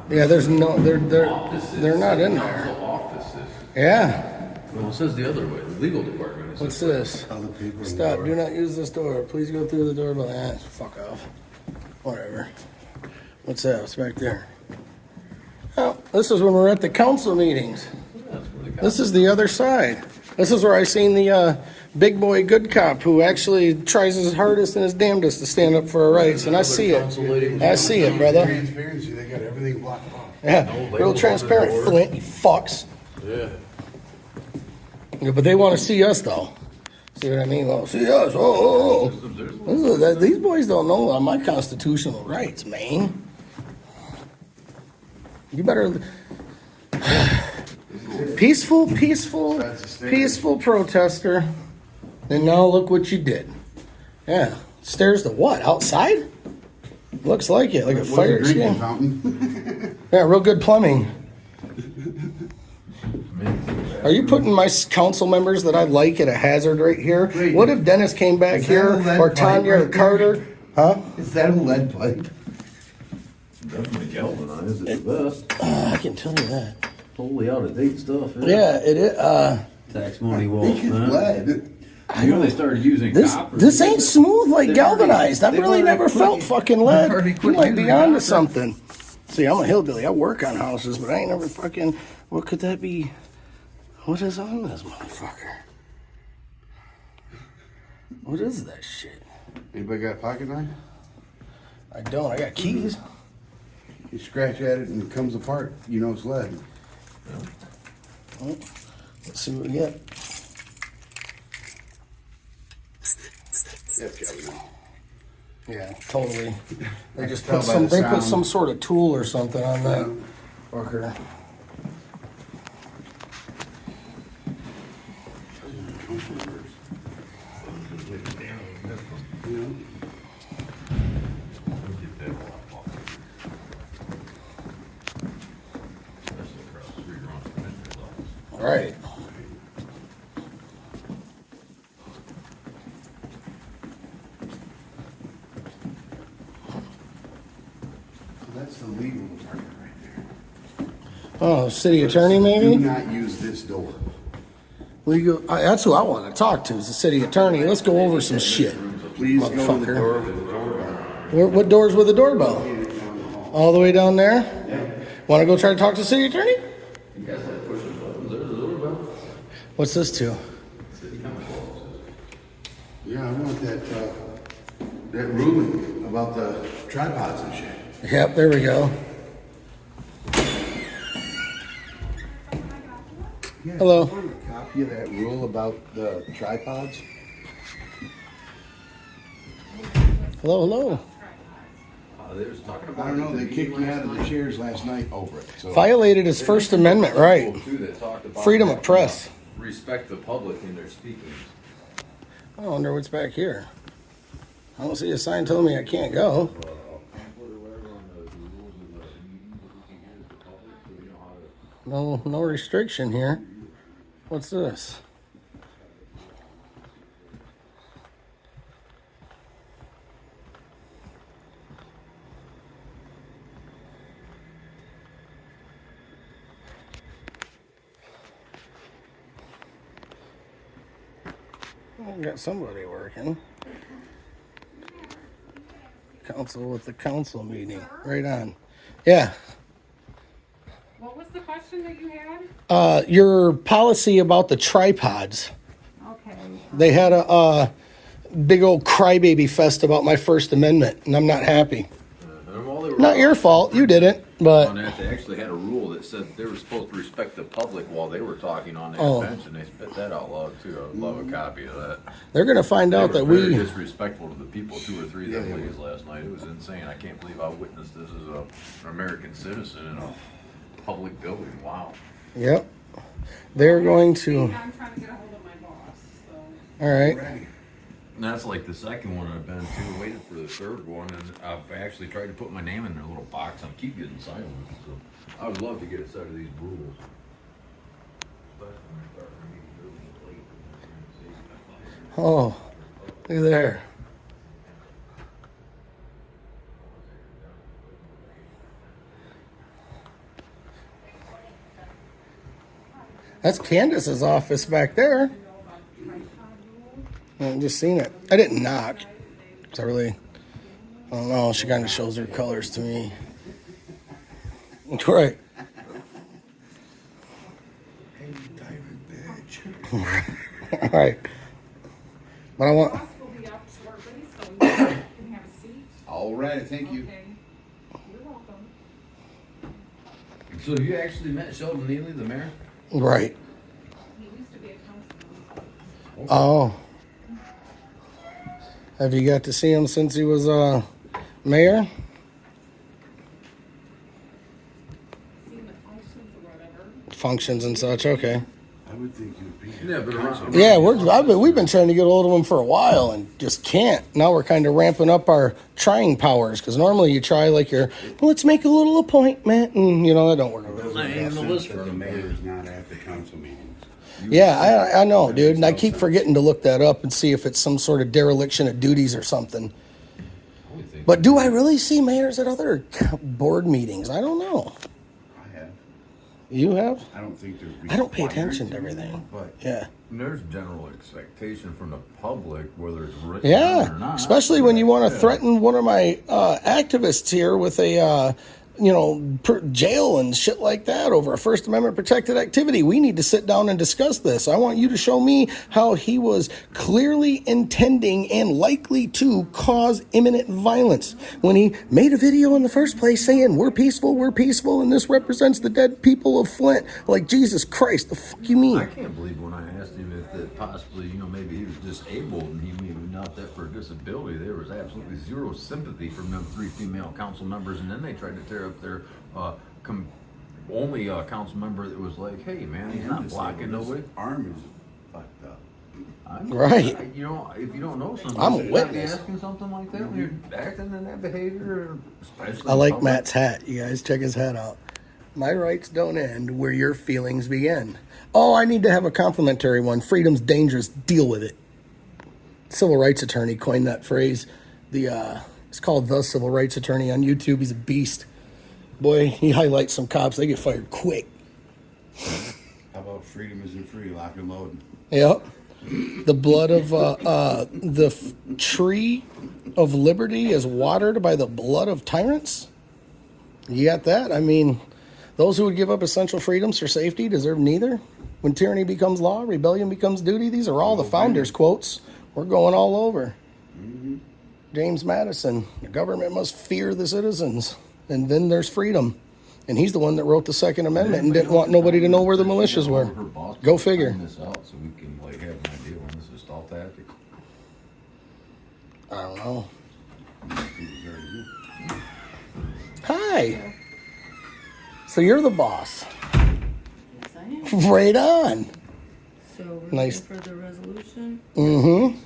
Yeah, there's no, they're not in there. Offices. Yeah. Well, it says the other way. The legal department. What's this? Other people. Stop. Do not use this door. Please go through the door. But fuck off. Whatever. What's that? What's back there? Oh, this is when we're at the council meetings. This is the other side. This is where I seen the big boy good cop who actually tries his hardest and his damnedest to stand up for our rights. And I see it. I see it, brother. Transparency, they got everything blocked off. Yeah, real transparent, Flint, you fucks. Yeah. Yeah, but they want to see us, though. See what I mean? Well, see us. These boys don't know my constitutional rights, man. You better... Peaceful protester. And now look what you did. Yeah. Stairs to what? Outside? Looks like it. Like a fire escape. Yeah, real good plumbing. Are you putting my council members that I like at a hazard right here? What if Dennis came back here, or Tanya, or Carter? Huh? Is that a lead pipe? Definitely galvanized at the best. I can tell you that. Totally out of date stuff. Yeah, it is. Tax money I think it's lead. You know they started using copper. This ain't smooth like galvanized. I've really never felt fucking lead. You might be onto something. See, I'm a hillbilly. I work on houses, but I ain't never fucking... What could that be? What is on this motherfucker? What is that shit? Anybody got a pocket knife? I don't. I got keys. You scratch at it and it comes apart. You know it's lead. Well, let's see what we get. That's galvanized. Yeah, totally. They just tell put by some. the They put sound. some sort of tool or something on that fucker. Right. That's the legal department right there. Oh, city attorney Do maybe? not use this door. Legal. That's who I want to talk to. Is the city attorney. Let's go over some shit. Please go to the Motherfucker. door with the doorbell. What door's with the doorbell? All the way down there? Want to go try to talk to the city attorney? You guys like pushing buttons. There's a doorbell. What's this to? Yeah, I want that ruling about the tripods and shit. Yep, there we go. Yeah, Hello. I want a copy of that rule about the tripods. Hello. They was talking I about. don't know, they kicked me out of the chairs last night over it, so. Violated his First Amendment right. Freedom of press. Respect the public in their speaking. I wonder what's back here. I don't see a sign telling me I can't go. No restriction here. What's this? I got somebody working. Council with the council meeting. Right on. Yeah. What was the question that you had? Your policy about the tripods. Okay. They had a big old crybaby fest about my First Amendment, and I'm not happy. Not your fault. You didn't, but... On that, they actually had a rule that said they were supposed to respect the public while they were talking on their bench, and they spit that out loud, too. I would love a copy of that. They're going to find out that Very we... disrespectful to the people, 2 or 3 that ladies last night. It was insane. I can't believe I witnessed this as an American citizen in a public building. Wow. Yep. They're going to... I'm trying to get a hold of my boss, so. All right. And that's like the second one I've been to, waiting for the third one, and I've actually tried to put my name in their little box. I keep getting silent, so I would love to get a set of these rules. Oh, look there. That's Candace's office back there. I just seen it. I didn't knock. I don't know. She kind of shows her colors to me. Right. Hey, diamond bitch. All right. But I want. Bus will be up shortly, so you can have a seat. All right, thank you. Okay. You're welcome. So you actually met Sheldon Neely, the mayor? Right. He used to be a councilman. Oh. Have you got to see him since he was mayor? Seen the functions or whatever. Functions and such. Okay. I would think you'd be. Yeah, but around. Yeah, we've been trying to get a hold of him for a while and just can't. Now we're kind of ramping up our trying powers because normally you try like let's make a little appointment and that don't work. The mayor is not at the council meetings. Yeah, I know, dude, and I keep forgetting to look that up and see if it's some sort of dereliction of duties or something. But do I really see mayors at other board meetings? I don't know. I have. You have? I don't think they're. I don't pay required attention to to. everything. But Yeah. there's general expectation from the public, whether it's written down Yeah, or not. especially when you want to Yeah. threaten one of my activists here with a, jail and shit like that over a First Amendment protected activity. We need to sit down and discuss this. I want you to show me how he was clearly intending and likely to cause imminent violence when he made a video in the first place saying, we're peaceful, and this represents the dead people of Flint. Like, Jesus Christ, the fuck you mean? I can't believe when I asked him if that possibly, maybe he was disabled and he maybe not that for a disability, there was absolutely zero sympathy from them 3 female council members, and then they tried to tear up their only council member that was like, hey man, he's not blocking nobody. Arm is fucked up. Right. If you don't know something, I'm a you should not be witness. asking something like that when you're acting in that behavior, especially I in like public. Matt's hat. You guys check his hat out. My rights don't end where your feelings begin. Oh, I need to have a complimentary one. Freedom's dangerous. Deal with it. Civil rights attorney coined that phrase. It's called The Civil Rights Attorney on YouTube. He's a beast. Boy, he highlights some cops. They get fired quick. How about freedom isn't free? Lock and load. Yep. The blood of tree of liberty is watered by the blood of tyrants. You got that? I mean, those who would give up essential freedoms for safety deserve neither. When tyranny becomes law, rebellion becomes duty. These are all the founders' quotes. We're going all over. Mm-hmm. James Madison, the government must fear the citizens. And then there's freedom. And he's the one that wrote the Second Amendment and didn't want nobody to know where the militias were. Go figure. This out so we can have an idea when this is stall tactics. I don't know. Hi. So you're the boss. Yes, I am. Right on. So we're Nice. looking for the resolution. Mm-hmm.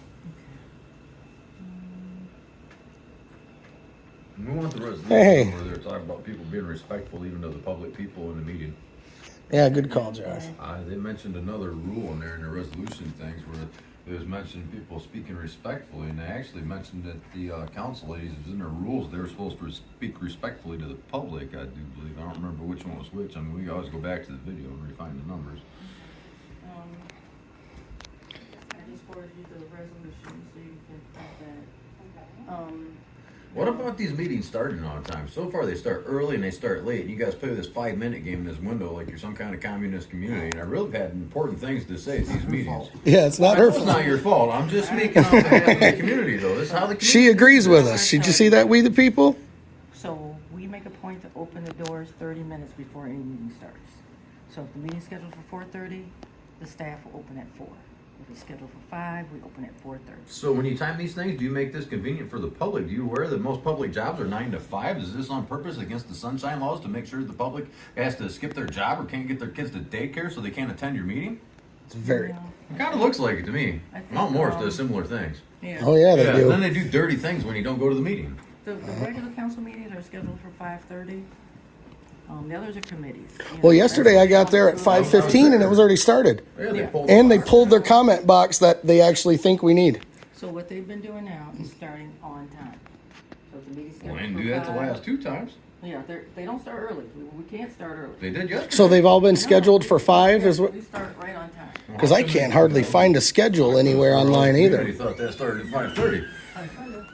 We want the resolution Hey. where they're talking about people being respectful even to the public people in the meeting. Yeah, good call, Josh. They mentioned another rule in there in the resolution things where it was mentioned people speaking respectfully, and they actually mentioned that the council ladies was in their rules they were supposed to speak respectfully to the public. I do believe. I don't remember which one was which. I mean, we can always go back to the video and refine the numbers. I just forwarded you the resolution so you can have that. What about these meetings starting on time? So far, they start early and they start late. You guys play this 5-minute game in this window like you're some kind of communist community. And I really had important things to say at these meetings. Yeah, it's not her It's fault. not your fault. I'm just speaking on behalf of the community, though. This is how the community. She agrees with us. Did you see that, We the People? So we make a point to open the doors 30 minutes before any meeting starts. So if the meeting's scheduled for 4:30, the staff will open at 4. If it's scheduled for 5, we open at 4:30. So when you time these things, do you make this convenient for the public? Do you aware that most public jobs are 9 to 5? Is this on purpose against the sunshine laws to make sure the public has to skip their job or can't get their kids to daycare so they can't attend your meeting? It's very. It kind of looks like it to me. I think, Mount Morris does similar things. Yeah. Oh, yeah, they Yeah, do. then they do dirty things when you don't go to the meeting. The regular council meetings are scheduled for 5:30. The others are committees. Well, yesterday I got there at 5:15 and it was already started. Yeah, they Yeah. pulled And they pulled their comment box that they actually think we need. So what they've been doing now is starting on time. So if the meeting's Well, scheduled they didn't for do that the 5, last 2 times. Yeah, they don't start early. We can't start early. They did yesterday. So they've all been scheduled for 5 is what? We start right on time. Because I can't hardly find a schedule anywhere online He either. thought that started at 5:30.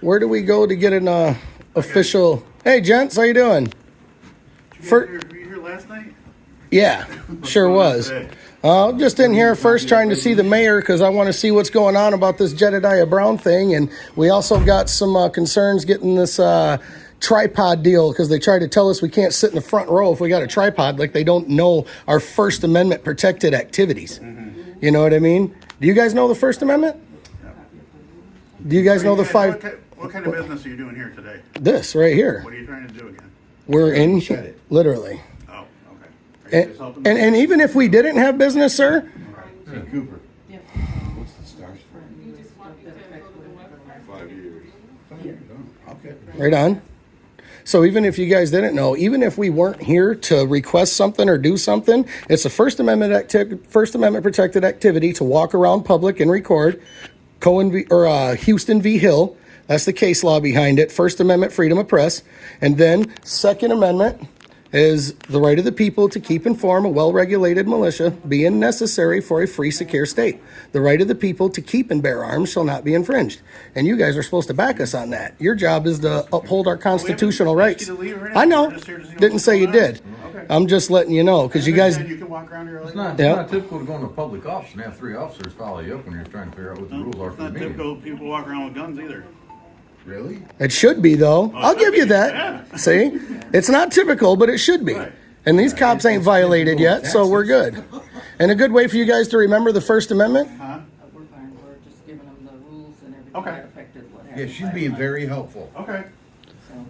Where do we go to get an official? Hey, gents, how you doing? Were you here last night? Yeah, sure was. Today? Just in here first trying to see the mayor because I want to see what's going on about this Jedediah Brown thing. And we also got some concerns getting this tripod deal because they tried to tell us we can't sit in the front row if we got a tripod, like they don't know our First Amendment protected activities. You know what I mean? Do you guys know the First Amendment? Do you guys know the five? What kind of business are you doing here today? This right here. What are you trying to do again? We're in literally. Oh, okay. Are you just helping? And even if we didn't have business, sir, Hey, Cooper, Yeah. what's the stars for? You just want me to go to the website. 5 years. Okay. right on. So even if you guys didn't know, even if we weren't here to request something or do something, it's a First Amendment protected activity to walk around public and record. Houston v. Hill. That's the case law behind it. First Amendment, freedom of press. And then Second Amendment is the right of the people to keep and form a well-regulated militia, being necessary for a free, secure state. The right of the people to keep and bear arms shall not be infringed. And you guys are supposed to back us on that. Your job is to uphold our constitutional rights. I know. Didn't say you did. Okay. I'm just letting you know, because you guys... You can walk around here all It's you want. not typical to go into a public office and have 3 officers follow you up when you're trying to figure out what the rules are It's for the not meeting. typical people walk around with guns either. Really? It should be, though. I'll should give you be. that. Yeah. See? It's not typical, but it should be. Right. And these cops ain't violated yet, so we're good. And a good way for you guys to remember the First Amendment? Huh? We're fine. We're just giving them the rules and everything Okay. that affected what Yeah, happened. she's being very helpful. Okay.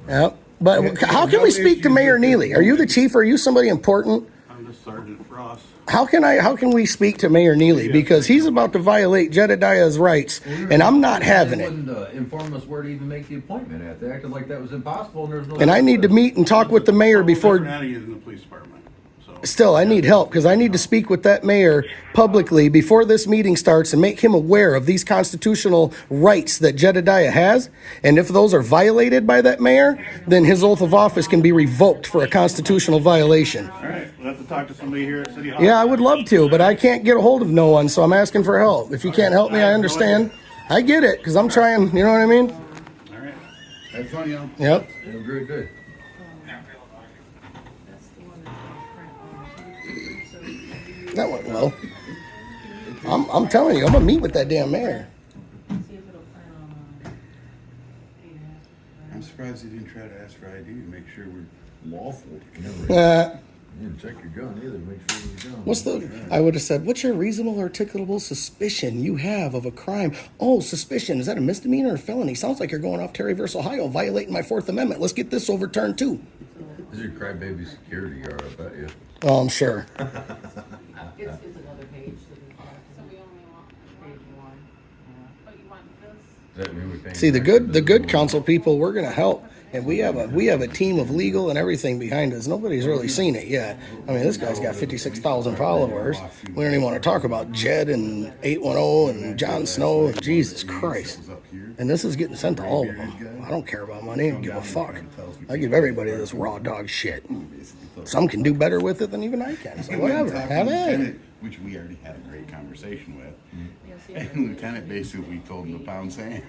Yep. But how can we speak to Mayor Neely? Are you the chief? Are you somebody important? I'm just Sergeant Ross. How can we speak to Mayor Neely? Because he's about to violate Jedediah's rights, and I'm not having They it. wouldn't inform us where to even make the appointment at. They acted like that was impossible and there's no... And I need to meet and talk with the mayor before... Different attitude in the police department. So Still, I need help because I need to speak with that mayor publicly before this meeting starts and make him aware of these constitutional rights that Jedediah has. And if those are violated by that mayor, then his oath of office can be revoked for a constitutional violation. all right, we'll have to talk to somebody here at City Hall. Yeah, I would love to, but I can't get a hold of no one, so I'm asking for help. If you can't help me, I understand. I get it because I'm trying, you know what I mean? All right. Have fun, y'all. Yep. Have a great day. That's the one that's on print. So That went well. I'm telling you, I'm gonna meet with that damn mayor. see if it'll print on. I'm surprised he didn't try to ask for ID to make sure we're lawful. You didn't check your gun either to make sure it was gun. What's the? I would have said, what's your reasonable articulable suspicion you have of a crime? Oh, suspicion. Is that a misdemeanor or felony? Sounds like you're going off Terry versus Ohio, violating my Fourth Amendment. Let's get this overturned too. This is your crybaby security guard, I bet you. Oh, I'm sure. It's another page. So we only want one, Page one. but you want this? Does that mean we pay See, the taxes? good council people, we're gonna help. And we have a team of legal and everything behind us. Nobody's really seen it yet. I mean, this guy's got 56,000 followers. We don't even want to talk about Jed and 810 and Jon Snow and Jesus Christ. And this is getting sent to all of them. I don't care about money. I don't give a fuck. I give everybody this raw dog shit. Some can do better with it than even I can. So whatever. Have at it. Which we already had a great conversation with. And Lieutenant basically told him to pound sand.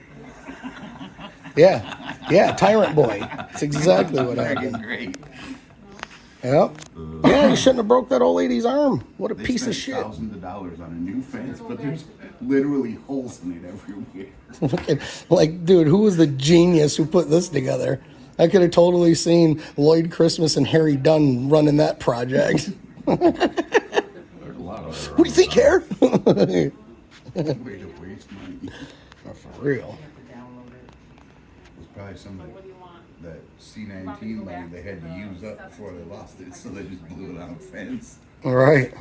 Yeah, tyrant boy. That's exactly what happened. Great. Yep. Yeah, you shouldn't have broke that old lady's arm. What a They piece of spent shit. thousands of dollars on a new fence, but there's literally holes in it everywhere. Like, dude, who was the genius who put this together? I could have totally seen Lloyd Christmas and Harry Dunn running that project. There's a lot of Who do you think, Harry? Way to waste money. For real. It was probably some of What do you want? that C-19 money they had to use up before they lost it, so they just blew it on a fence. All right.